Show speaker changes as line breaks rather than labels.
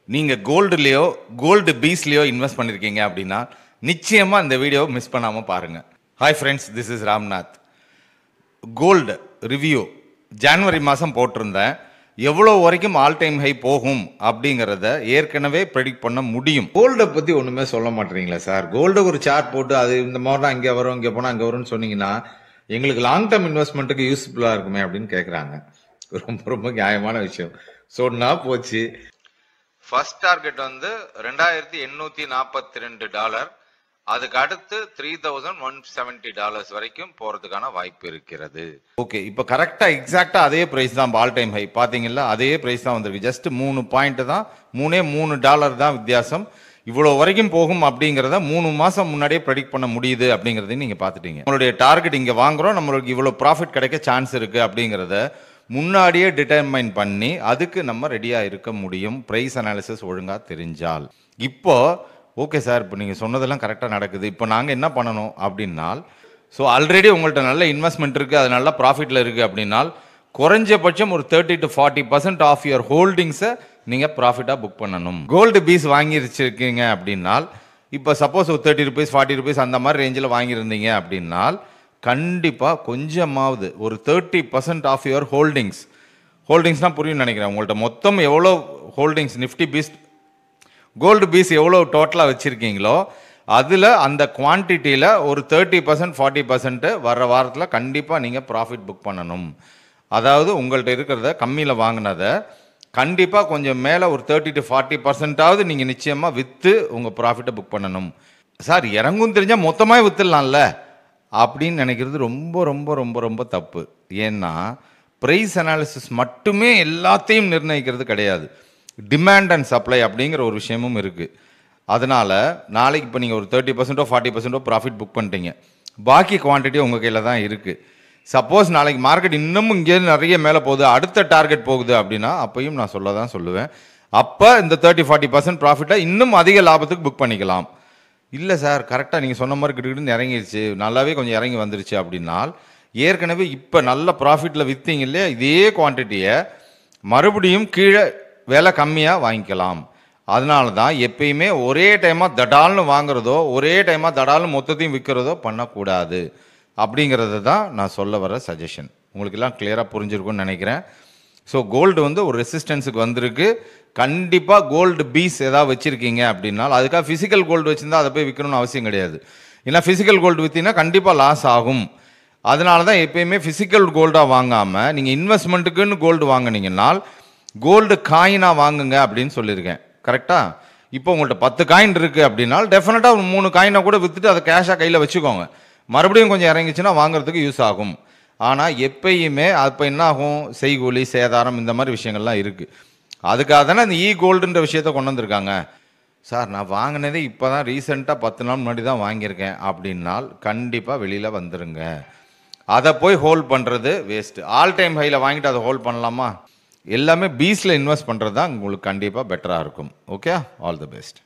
நீங்கள் கோல்டுலேயோ gold பீஸ்லேயோ invest பண்ணியிருக்கீங்க அப்படின்னா நிச்சயமாக இந்த வீடியோ மிஸ் பண்ணாமல் பாருங்கள். Hi friends, this is Ramnath. Gold review ஜனவரி மாதம் போட்டிருந்தேன். எவ்வளோ வரைக்கும் ஆல் டைம் ஹை போகும் அப்படிங்கிறத ஏற்கனவே ப்ரெடிக்ட் பண்ண முடியும். கோல்டை பற்றி ஒன்றுமே சொல்ல மாட்டேறீங்களா சார்? கோல்டு ஒரு சார்ட் போட்டு அது இந்த மாதிரி தான் இங்கே வரும், இங்கே போனால் அங்கே வரும்னு சொன்னீங்கன்னா எங்களுக்கு லாங் டேர்ம் இன்வெஸ்ட்மெண்ட்டுக்கு யூஸ்ஃபுல்லாக இருக்குமே அப்படின்னு கேட்குறாங்க. ரொம்ப ரொம்ப நியாயமான விஷயம். சொன்னா போச்சு. ஃபர்ஸ்ட் டார்கெட் வந்து $2842. அதுக்கு அடுத்து $3170 வரைக்கும் போறதுக்கான வாய்ப்பு இருக்கிறது. ஓகே, இப்போ கரெக்டா எக்ஸாக்டா அதே பிரைஸ் தான் ஆல் டைம் ஹை பாத்தீங்களா? அதே பிரைஸ் தான் வந்திருக்கு. ஜஸ்ட் 3 பாயிண்ட் தான், $3 தான் வித்தியாசம். இவ்வளவு வரைக்கும் போகும் அப்படிங்கிறத 3 மாசம் முன்னாடியே ப்ரெடிக்ட் பண்ண முடியுது அப்படிங்கறதையும் நீங்க பாத்துட்டீங்க. நம்மளுடைய டார்கெட் இங்க வாங்குறோம், நம்மளுக்கு இவ்வளவு ப்ராஃபிட் கிடைக்க சான்ஸ் இருக்கு அப்படிங்கறத முன்னாடியே டிட்டர்மைன் பண்ணி அதுக்கு நம்ம ரெடியா இருக்க முடியும், பிரைஸ் அனாலிசிஸ் ஒழுங்கா தெரிஞ்சால். இப்போ ஓகே சார், இப்போ நீங்கள் சொன்னதெல்லாம் கரெக்டாக நடக்குது, இப்போ நாங்கள் என்ன பண்ணணும் அப்படின்னால், ஸோ ஆல்ரெடி உங்கள்கிட்ட நல்ல இன்வெஸ்ட்மெண்ட் இருக்குது, அது நல்ல ப்ராஃபிட்டில் இருக்குது அப்படின்னால் குறைஞ்சபட்சம் ஒரு 30 to 40% ஆஃப் யுவர் ஹோல்டிங்ஸை நீங்கள் ப்ராஃபிட்டாக புக் பண்ணணும். கோல்டு பீஸ் வாங்கி வச்சிருக்கீங்க அப்படின்னால், இப்போ சப்போஸ் ஒரு ₹30 ₹40 அந்த மாதிரி ரேஞ்சில் வாங்கியிருந்தீங்க அப்படின்னால் கண்டிப்பாக கொஞ்சமாவது ஒரு 30% ஆஃப் யுவர் ஹோல்டிங்ஸ்னால் புரியும் நினைக்கிறேன். உங்கள்கிட்ட மொத்தம் எவ்வளோ holdings Nifty bees gold bees எவ்வளோ டோட்டலாக வச்சுருக்கீங்களோ அதில் அந்த குவான்டிட்டியில் ஒரு 30% 40% வர்ற வாரத்தில் கண்டிப்பாக நீங்கள் ப்ராஃபிட் புக் பண்ணணும். அதாவது உங்கள்கிட்ட இருக்கிறத கம்மியில் வாங்கினதை கண்டிப்பாக கொஞ்சம் மேலே ஒரு 30 to 40% நீங்கள் நிச்சயமாக விற்று உங்கள் ப்ராஃபிட்டை புக் பண்ணணும். சார் இறங்கும் தெரிஞ்சால் மொத்தமாக விற்றுலாம்ல அப்படின்னு நினைக்கிறது ரொம்ப ரொம்ப ரொம்ப ரொம்ப தப்பு. ஏன்னா ப்ரைஸ் அனாலிசிஸ் மட்டுமே எல்லாத்தையும் நிர்ணயிக்கிறது கிடையாது. டிமாண்ட் அண்ட் சப்ளை அப்படிங்கிற ஒரு விஷயமும் இருக்குது. அதனால் நாளைக்கு இப்போ நீங்கள் ஒரு 30% 40% ப்ராஃபிட் புக் பண்ணிட்டீங்க, பாக்கி குவான்டிட்டி உங்கள் கையில் தான் இருக்குது. சப்போஸ் நாளைக்கு மார்க்கெட் இன்னமும் இங்கே நிறைய மேலே போகுது, அடுத்த டார்கெட் போகுது அப்படின்னா அப்பையும் நான் சொல்ல தான் சொல்லுவேன், அப்போ இந்த 30-40% ப்ராஃபிட்டை இன்னும் அதிக லாபத்துக்கு புக் பண்ணிக்கலாம். இல்லை சார் கரெக்டாக நீங்கள் சொன்ன மாதிரி கிட்ட இறங்கிடுச்சு, நல்லாவே கொஞ்சம் இறங்கி வந்துருச்சு அப்படின்னால் ஏற்கனவே இப்போ நல்ல ப்ராஃபிட்டில் விற்றீங்க இல்லையா, இதே குவான்டிட்டியை மறுபடியும் கீழே விலை கம்மியாக வாங்கிக்கலாம். அதனால தான் எப்பயுமே ஒரே டைமாக தடால்னு வாங்குறதோ ஒரே டைமாக தடால்னு மொத்தத்தையும் விற்கிறதோ பண்ணக்கூடாது அப்படிங்கிறது தான் நான் சொல்ல வர சஜஷன். உங்களுக்கு எல்லாம் கிளியராக புரிஞ்சிருக்கும்னு நினைக்கிறேன். ஸோ கோல்டு வந்து ஒரு ரெசிஸ்டன்ஸுக்கு வந்திருக்கு. கண்டிப்பாக கோல்டு பீஸ் ஏதாவது வச்சுருக்கீங்க அப்படின்னால் அதுக்காக ஃபிசிக்கல் கோல்டு வச்சுருந்தா அதை போய் விற்கணும்னு அவசியம் கிடையாது. ஏன்னா ஃபிசிக்கல் கோல்டு விற்றீங்கன்னா கண்டிப்பாக லாஸ் ஆகும். அதனால தான் எப்பயுமே ஃபிசிக்கல் கோல்டாக வாங்காமல் நீங்கள் இன்வெஸ்ட்மெண்ட்டுக்குன்னு கோல்டு வாங்கினீங்கன்னால் கோல்டு காயினாக வாங்குங்க அப்படின்னு சொல்லியிருக்கேன். கரெக்டாக? இப்போ உங்கள்கிட்ட 10 காயின் இருக்குது அப்படின்னால் டெஃபினட்டாக ஒரு 3 காயினை கூட விற்றுட்டு அதை கேஷாக கையில் வச்சுக்கோங்க. மறுபடியும் கொஞ்சம் இறங்கிச்சுன்னா வாங்குறதுக்கு யூஸ் ஆகும். ஆனால் எப்பயுமே அப்போ என்ன ஆகும், செய்கூலி சேதாரம் இந்த மாதிரி விஷயங்கள்லாம் இருக்குது. அதுக்காக தானே இந்த கோல்டுன்ற விஷயத்த கொண்டு வந்திருக்காங்க. சார் நான் வாங்கினதே இப்போ தான் ரீசெண்டாக 10 நாள் முன்னாடி தான் வாங்கியிருக்கேன் அப்படின்னால் கண்டிப்பாக வெளியில் வந்துடுங்க. அதை போய் ஹோல்ட் பண்ணுறது வேஸ்ட்டு. ஆல் டைம் ஹையில் வாங்கிட்டு அதை ஹோல்ட் பண்ணலாமா? எல்லாமே பீஸில் இன்வெஸ்ட் பண்ணுறது தான் உங்களுக்கு கண்டிப்பாக பெட்டராக இருக்கும். Okay, all the best.